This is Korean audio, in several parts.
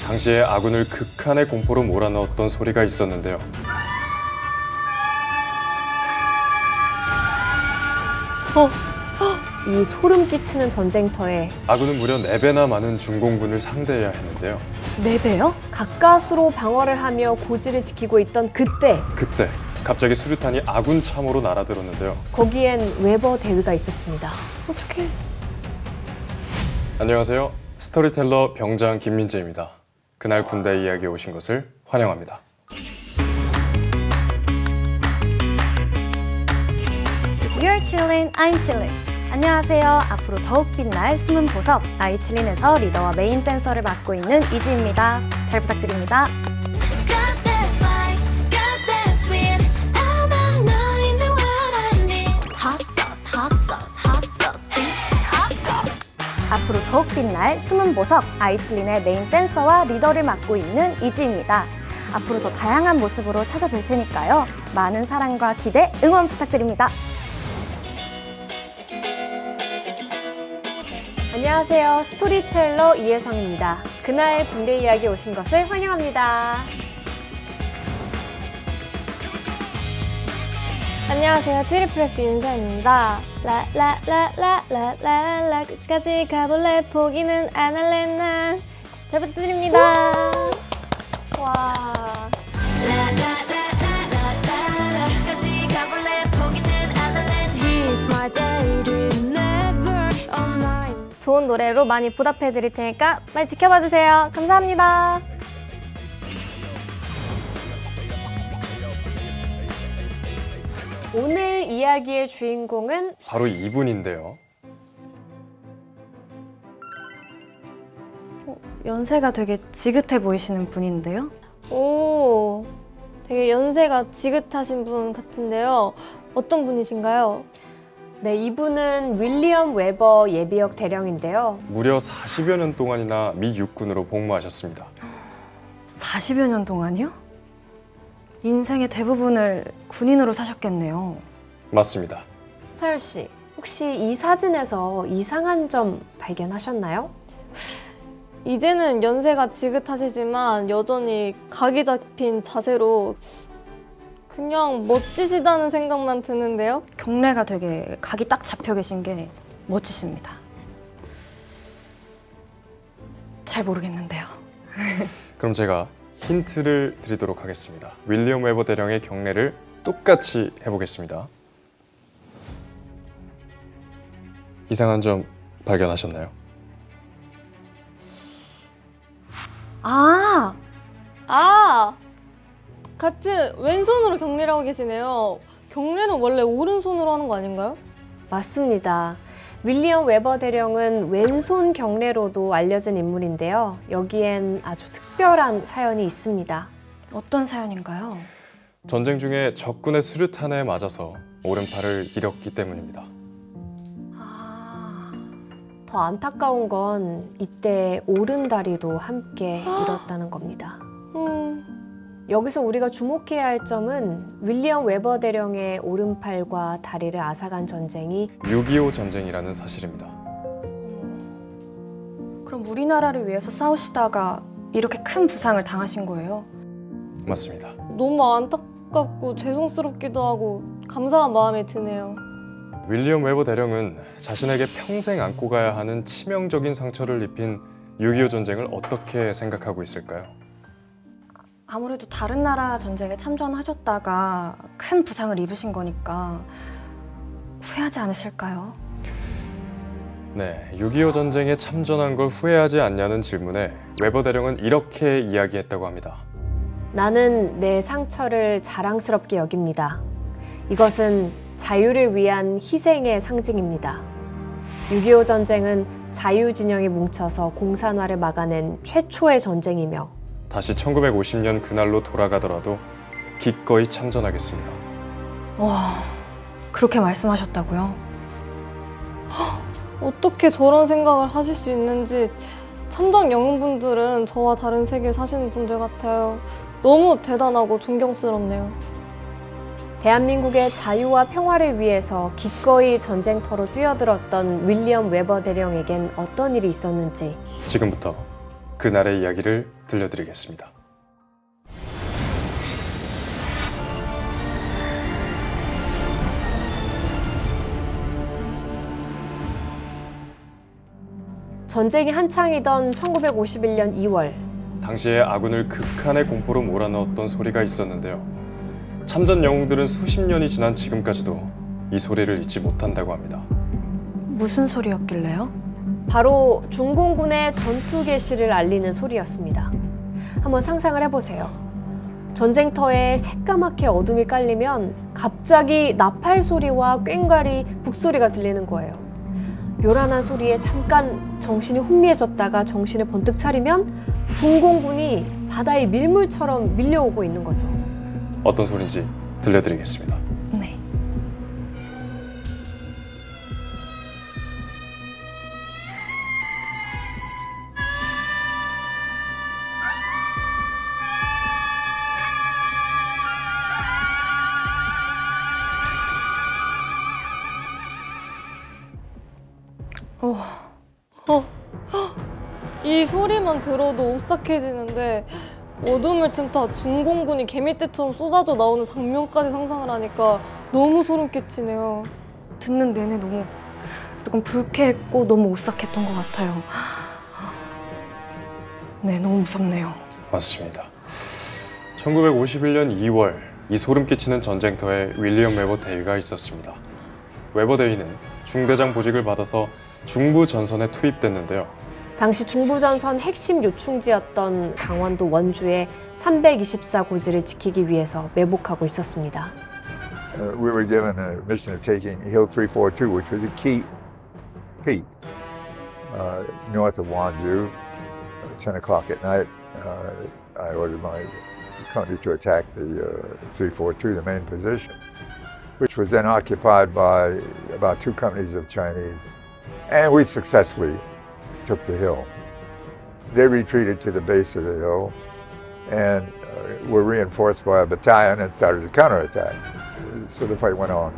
당시에 아군을 극한의 공포로 몰아넣었던 소리가 있었는데요. 이 소름 끼치는 전쟁터에 아군은 무려 4배나 많은 중공군을 상대해야 했는데요. 4배요? 가까스로 방어를 하며 고지를 지키고 있던 그때 갑자기 수류탄이 아군 참호로 날아들었는데요. 거기엔 웨버 대위가 있었습니다. 어떡해. 안녕하세요. 스토리텔러 병장 김민재입니다. 그날 군대 이야기에 오신 것을 환영합니다. If you're chillin', I'm chillin'. 안녕하세요. 앞으로 더욱 빛날 숨은 보석 아이칠린에서 리더와 메인 댄서를 맡고 있는 이지입니다. 잘 부탁드립니다. 앞으로 더욱 빛날 숨은 보석 아이칠린의 메인 댄서와 리더를 맡고 있는 이지입니다. 앞으로 더 다양한 모습으로 찾아뵐 테니까요. 많은 사랑과 기대, 응원 부탁드립니다. 안녕하세요. 스토리텔러 이혜성입니다. 그날 군대 이야기에 오신 것을 환영합니다. 안녕하세요. 트리플스 윤서입니다. 라라라라라라라 끝까지 가볼래 포기는 안 할래 난. 잘 부탁드립니다. 와. 끝까지 가볼래 포기는 안 할래 He's my daydream never on night. 좋은 노래로 많이 보답해 드릴 테니까 많이 지켜봐 주세요. 감사합니다. 오늘 이야기의 주인공은 바로 이분인데요. 연세가 되게 지긋해 보이시는 분인데요. 오, 되게 연세가 지긋하신 분 같은데요. 어떤 분이신가요? 네, 이분은 윌리엄 웨버 예비역 대령인데요. 무려 40여 년 동안이나 미 육군으로 복무하셨습니다. 40여 년 동안이요? 인생의 대부분을 군인으로 사셨겠네요. 맞습니다. 서열 씨, 혹시 이 사진에서 이상한 점 발견하셨나요? 이제는 연세가 지긋하시지만 여전히 각이 잡힌 자세로 그냥 멋지시다는 생각만 드는데요? 경례가 되게 각이 딱 잡혀 계신 게 멋지십니다. 잘 모르겠는데요. 그럼 제가 힌트를 드리도록 하겠습니다. 윌리엄 웨버 대령의 경례를 똑같이 해보겠습니다. 이상한 점 발견하셨나요? 같은 왼손으로 경례를 하고 계시네요. 경례는 원래 오른손으로 하는 거 아닌가요? 맞습니다. 윌리엄 웨버 대령은 왼손 경례로도 알려진 인물인데요. 여기엔 아주 특별한 사연이 있습니다. 어떤 사연인가요? 전쟁 중에 적군의 수류탄에 맞아서 오른팔을 잃었기 때문입니다. 더 안타까운 건 이때 오른다리도 함께 잃었다는 겁니다. 여기서 우리가 주목해야 할 점은 윌리엄 웨버 대령의 오른팔과 다리를 앗아간 전쟁이 6.25 전쟁이라는 사실입니다. 그럼 우리나라를 위해서 싸우시다가 이렇게 큰 부상을 당하신 거예요? 맞습니다. 너무 안타깝고 죄송스럽기도 하고 감사한 마음이 드네요. 윌리엄 웨버 대령은 자신에게 평생 안고 가야 하는 치명적인 상처를 입힌 6.25 전쟁을 어떻게 생각하고 있을까요? 아무래도 다른 나라 전쟁에 참전하셨다가 큰 부상을 입으신 거니까 후회하지 않으실까요? 네, 6.25 전쟁에 참전한 걸 후회하지 않냐는 질문에 웨버 대령은 이렇게 이야기했다고 합니다. 나는 내 상처를 자랑스럽게 여깁니다. 이것은 자유를 위한 희생의 상징입니다. 6.25 전쟁은 자유진영이 뭉쳐서 공산화를 막아낸 최초의 전쟁이며 다시 1950년 그날로 돌아가더라도 기꺼이 참전하겠습니다. 와, 그렇게 말씀하셨다고요? 어떻게 저런 생각을 하실 수 있는지 참전 영웅분들은 저와 다른 세계에 사시는 분들 같아요. 너무 대단하고 존경스럽네요. 대한민국의 자유와 평화를 위해서 기꺼이 전쟁터로 뛰어들었던 윌리엄 웨버 대령에겐 어떤 일이 있었는지 지금부터 그날의 이야기를 들려드리겠습니다. 전쟁이 한창이던 1951년 2월, 당시에 아군을 극한의 공포로 몰아넣었던 소리가 있었는데요. 참전 영웅들은 수십 년이 지난 지금까지도 이 소리를 잊지 못한다고 합니다. 무슨 소리였길래요? 바로 중공군의 전투 개시를 알리는 소리였습니다. 한번 상상을 해보세요. 전쟁터에 새까맣게 어둠이 깔리면 갑자기 나팔 소리와 꽹과리, 북소리가 들리는 거예요. 요란한 소리에 잠깐 정신이 혼미해졌다가 정신을 번뜩 차리면 중공군이 바다의 밀물처럼 밀려오고 있는 거죠. 어떤 소리인지 들려드리겠습니다. 네. 이 소리만 들어도 오싹해지는데 어둠을 틈타 중공군이 개미떼처럼 쏟아져 나오는 장면까지 상상을 하니까 너무 소름 끼치네요. 듣는 내내 너무 조금 불쾌했고 너무 오싹했던 것 같아요. 네, 너무 무섭네요. 맞습니다. 1951년 2월 이 소름 끼치는 전쟁터에 윌리엄 웨버 대위가 있었습니다. 웨버 대위는 중대장 보직을 받아서 중부 전선에 투입됐는데요. 당시 중부전선 핵심 요충지였던 강원도 원주의 324고지를 지키기 위해서 매복하고 있었습니다. We were given a mission of taking Hill 342, which was a key peak north of Wanzhou. 10 o'clock at night, I ordered my company to attack the 342, the main position, which was then occupied by about 2 companies of Chinese. And we successfully took the hill. They retreated to the base of the hill and were reinforced by a battalion and started to counterattack. So the fight went on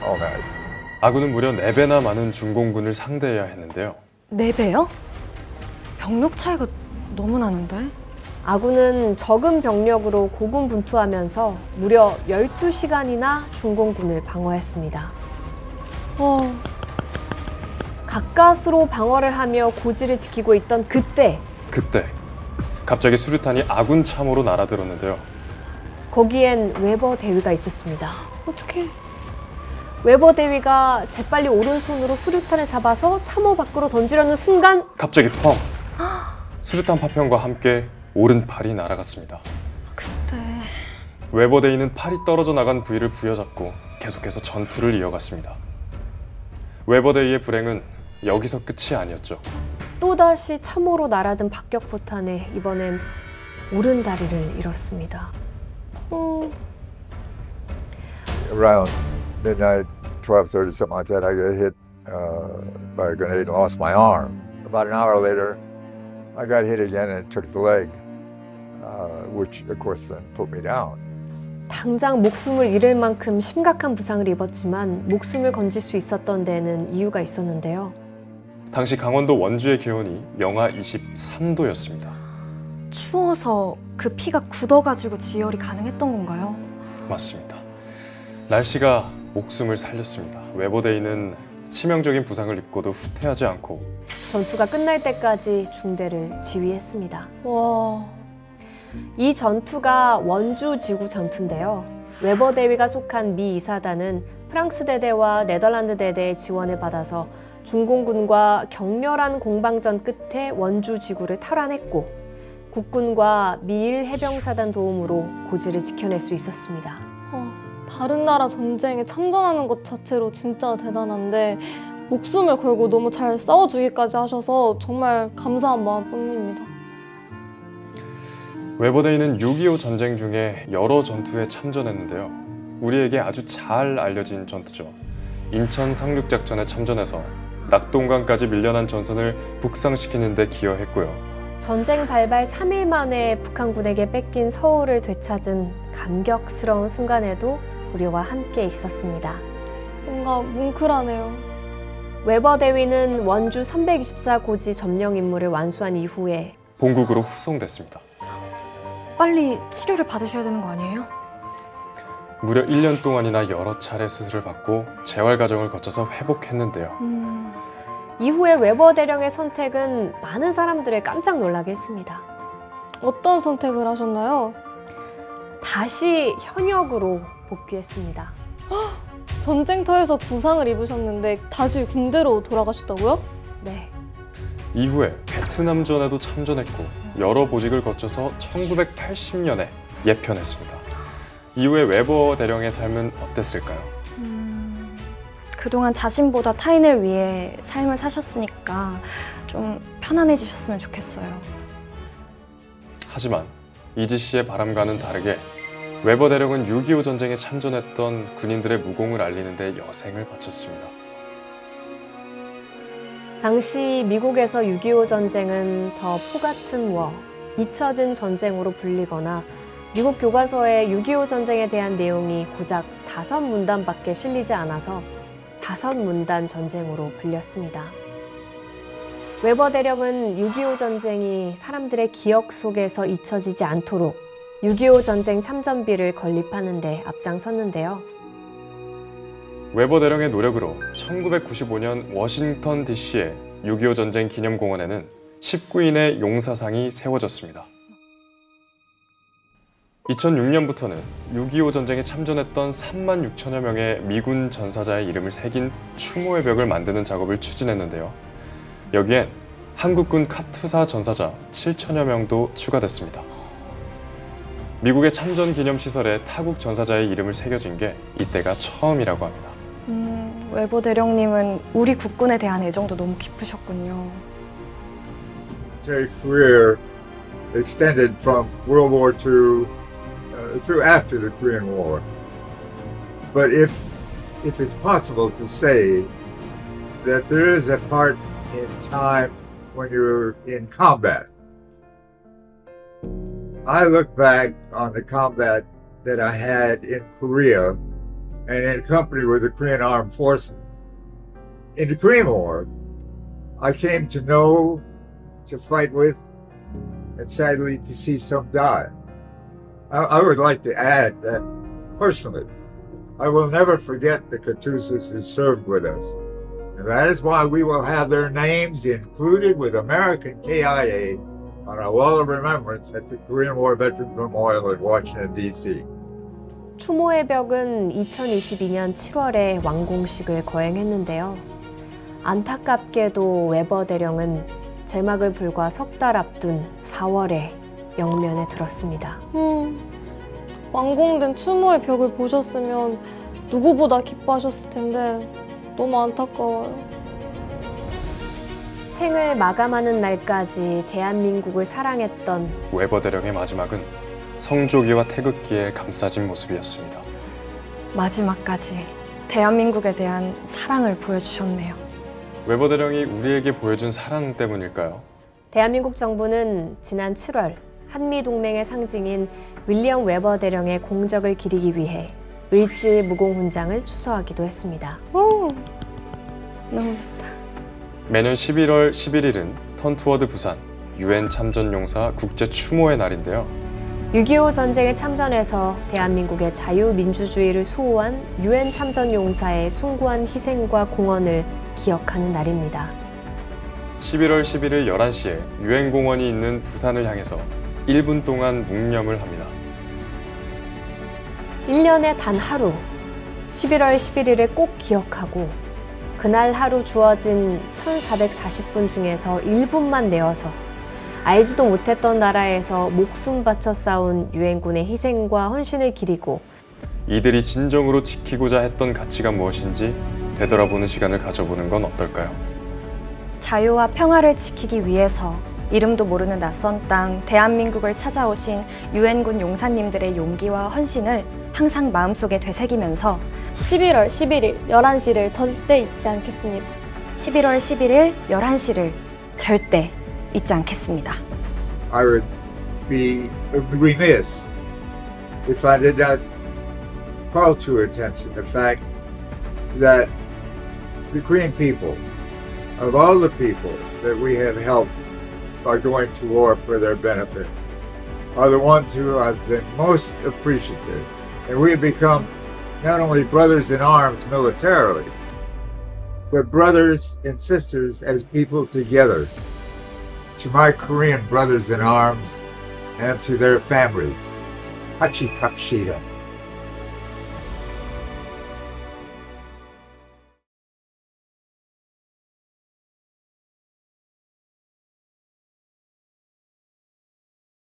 all night. 아군은 무려 4배나 많은 중공군을 상대해야 했는데요. 4배요? 병력 차이가 너무 나는데? 아군은 적은 병력으로 고군분투하면서 무려 12시간이나 중공군을 방어했습니다. 가까스로 방어를 하며 고지를 지키고 있던 그때 갑자기 수류탄이 아군 참호로 날아들었는데요. 거기엔 웨버 대위가 있었습니다. 어떡해. 웨버 대위가 재빨리 오른손으로 수류탄을 잡아서 참호 밖으로 던지려는 순간 갑자기 펑! 수류탄 파편과 함께 오른팔이 날아갔습니다. 그때 웨버 대위는 팔이 떨어져 나간 부위를 부여잡고 계속해서 전투를 이어갔습니다. 웨버 대위의 불행은 여기서 끝이 아니었죠. 또다시 참호로 날아든 박격포탄에 이번엔 오른다리를 잃었습니다. Around midnight, 12:30, something like that, I got hit by a grenade and lost my arm. About an hour later, I got hit again and it took the leg, which of course then put me down. 당장 목숨을 잃을 만큼 심각한 부상을 입었지만 목숨을 건질 수 있었던 데에는 이유가 있었는데요. 당시 강원도 원주의 기온이 영하 23도였습니다. 추워서 그 피가 굳어가지고 지혈이 가능했던 건가요? 맞습니다. 날씨가 목숨을 살렸습니다. 웨버 대위는 치명적인 부상을 입고도 후퇴하지 않고 전투가 끝날 때까지 중대를 지휘했습니다. 와. 이 전투가 원주 지구 전투인데요. 웨버 대위가 속한 미 2사단은 프랑스 대대와 네덜란드 대대의 지원을 받아서 중공군과 격렬한 공방전 끝에 원주 지구를 탈환했고 국군과 미일 해병사단 도움으로 고지를 지켜낼 수 있었습니다. 다른 나라 전쟁에 참전하는 것 자체로 진짜 대단한데 목숨을 걸고 너무 잘 싸워주기까지 하셔서 정말 감사한 마음뿐입니다. 웨버 대위는 6.25 전쟁 중에 여러 전투에 참전했는데요. 우리에게 아주 잘 알려진 전투죠. 인천 상륙작전에 참전해서 낙동강까지 밀려난 전선을 북상시키는 데 기여했고요. 전쟁 발발 3일 만에 북한군에게 뺏긴 서울을 되찾은 감격스러운 순간에도 우리와 함께 있었습니다. 뭔가 뭉클하네요. 웨버 대위는 원주 324고지 점령 임무를 완수한 이후에 본국으로 후송됐습니다. 빨리 치료를 받으셔야 되는 거 아니에요? 무려 1년 동안이나 여러 차례 수술을 받고 재활 과정을 거쳐서 회복했는데요. 이후에 웨버 대령의 선택은 많은 사람들을 깜짝 놀라게 했습니다. 어떤 선택을 하셨나요? 다시 현역으로 복귀했습니다. 전쟁터에서 부상을 입으셨는데 다시 군대로 돌아가셨다고요? 네. 이후에 베트남전에도 참전했고 여러 보직을 거쳐서 1980년에 예편했습니다. 이후에 웨버 대령의 삶은 어땠을까요? 그동안 자신보다 타인을 위해 삶을 사셨으니까 좀 편안해지셨으면 좋겠어요. 하지만 이지 씨의 바람과는 다르게 웨버 대령은 6.25 전쟁에 참전했던 군인들의 무공을 알리는 데 여생을 바쳤습니다. 당시 미국에서 6.25 전쟁은 더 포 같은 워, 잊혀진 전쟁으로 불리거나 미국 교과서에 6.25 전쟁에 대한 내용이 고작 5문단밖에 실리지 않아서 5문단 전쟁으로 불렸습니다. 웨버 대령은 6.25 전쟁이 사람들의 기억 속에서 잊혀지지 않도록 6.25 전쟁 참전비를 건립하는 데 앞장섰는데요. 웨버 대령의 노력으로 1995년 워싱턴 DC의 6.25 전쟁 기념공원에는 19인의 용사상이 세워졌습니다. 2006년부터는 6.25 전쟁에 참전했던 3만 6천여 명의 미군 전사자의 이름을 새긴 추모의 벽을 만드는 작업을 추진했는데요. 여기엔 한국군 카투사 전사자 7천여 명도 추가됐습니다. 미국의 참전 기념시설에 타국 전사자의 이름을 새겨진 게 이때가 처음이라고 합니다. 웨버 대령님은 우리 국군에 대한 애정도 너무 깊으셨군요. Their career extended from World War II through after the Korean War. But if it's possible to say that there is a part in time when you're in combat, I look back on the combat that I had in Korea and in company with the Korean Armed Forces. In the Korean War, I came to know, to fight with, and sadly to see some die. I would like to add that personally, I will never forget the Katusas who served with us. And that is why we will have their names included with American KIA on our wall of remembrance at the Korean War Veterans Memorial in Washington, D.C. 추모의 벽은 2022년 7월에 완공식을 거행했는데요. 안타깝게도 웨버 대령은 제막을 불과 석 달 앞둔 4월에 영면에 들었습니다. 완공된 추모의 벽을 보셨으면 누구보다 기뻐하셨을 텐데 너무 안타까워요. 생을 마감하는 날까지 대한민국을 사랑했던 웨버 대령의 마지막은 성조기와 태극기에 감싸진 모습이었습니다. 마지막까지 대한민국에 대한 사랑을 보여주셨네요. 웨버 대령이 우리에게 보여준 사랑 때문일까요? 대한민국 정부는 지난 7월 한미동맹의 상징인 윌리엄 웨버 대령의 공적을 기리기 위해 을지 무공훈장을 추서하기도 했습니다. 너무 좋다. 매년 11월 11일은 턴투워드 부산 UN 참전용사 국제 추모의 날인데요. 6.25 전쟁에 참전해서 대한민국의 자유민주주의를 수호한 UN 참전용사의 숭고한 희생과 공헌을 기억하는 날입니다. 11월 11일 11시에 UN 공원이 있는 부산을 향해서 1분 동안 묵념을 합니다. 1년에 단 하루, 11월 11일을 꼭 기억하고 그날 하루 주어진 1440분 중에서 1분만 내어서 알지도 못했던 나라에서 목숨 바쳐 싸운 유엔군의 희생과 헌신을 기리고 이들이 진정으로 지키고자 했던 가치가 무엇인지 되돌아보는 시간을 가져보는 건 어떨까요? 자유와 평화를 지키기 위해서 이름도 모르는 낯선 땅 대한민국을 찾아오신 유엔군 용사님들의 용기와 헌신을 항상 마음속에 되새기면서 11월 11일 11시를 절대 잊지 않겠습니다. 11월 11일 11시를 절대 잊지 않겠습니다. I would be remiss if I did not call to attention the fact that the Korean people, of all the people that we have helped are going to war for their benefit are the ones who have been most appreciative. And we have become not only brothers in arms militarily, but brothers and sisters as people together. To my Korean brothers in arms and to their families, Hachi Kapshida.